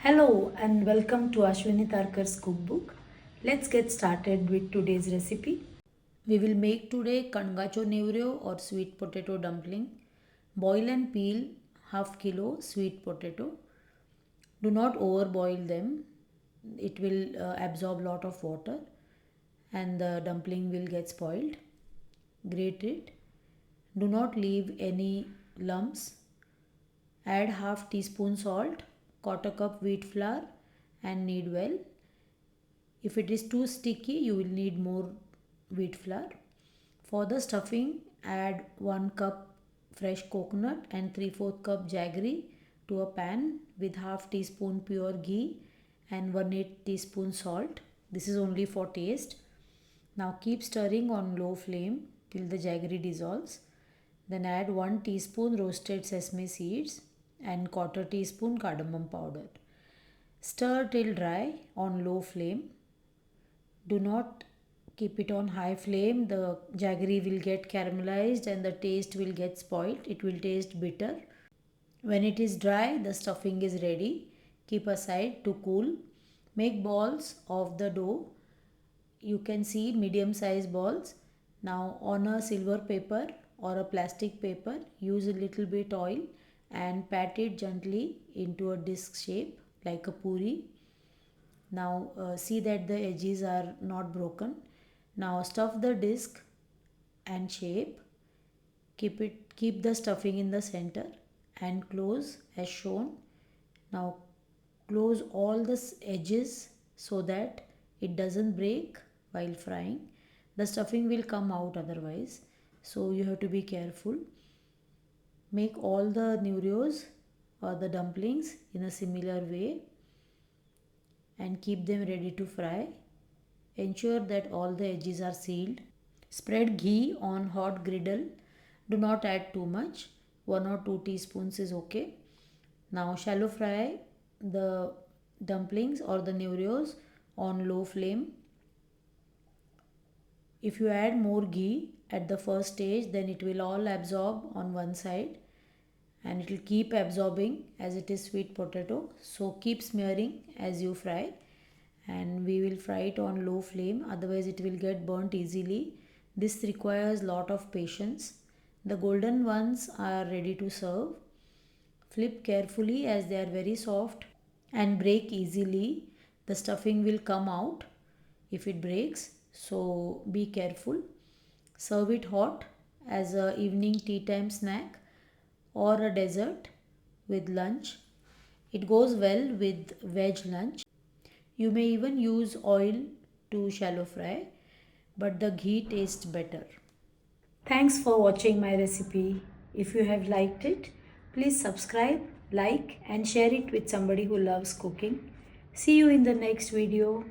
Hello and welcome to Ashwini Tarkar's cookbook. Let's get started with today's recipe. We will make today Kanagachyo nevryo or sweet potato dumpling. Boil and peel half kilo sweet potato. Do not overboil them. It will absorb lot of water and the dumpling will get spoiled. Grate it. Do not leave any lumps. Add half teaspoon salt, quarter cup wheat flour and knead well. If it is too sticky, you will need more wheat flour. For the stuffing, add 1 cup fresh coconut and 3/4 cup jaggery to a pan with half teaspoon pure ghee and 1/8 teaspoon salt. This is only for taste. Now keep stirring on low flame till the jaggery dissolves. Then add 1 teaspoon roasted sesame seeds and quarter teaspoon cardamom powder. Stir till dry on low flame. Do not keep it on high flame. The jaggery will get caramelized and the taste will get spoiled. It will taste bitter. When it is dry, the stuffing is ready. Keep aside to cool. Make balls of the dough. You can see medium size balls. Now on a silver paper or a plastic paper, use a little bit oil and pat it gently into a disc shape like a puri. Now see that the edges are not broken. Now stuff the disc and shape. Keep the stuffing in the center and close as shown. Now close all the edges so that it doesn't break while frying. The stuffing will come out otherwise, so you have to be careful. Make all the nevryos or the dumplings in a similar way and keep them ready to fry. Ensure that all the edges are sealed. Spread ghee on hot griddle. Do not add too much. 1 or 2 teaspoons is okay. Now shallow fry the dumplings or the nevryos on low flame. If you add more ghee at the first stage, then it will all absorb on one side and it will keep absorbing as it is sweet potato. So keep smearing as you fry and we will fry it on low flame, otherwise it will get burnt easily. This requires lot of patience. The golden ones are ready to serve. Flip carefully as they are very soft and break easily. The stuffing will come out if it breaks, so be careful. Serve it hot as a evening tea time snack or a dessert with lunch. It goes well with veg lunch. You may even use oil to shallow fry, but the ghee tastes better. Thanks for watching my recipe. If you have liked it, please subscribe, like and share it with somebody who loves cooking. See you in the next video.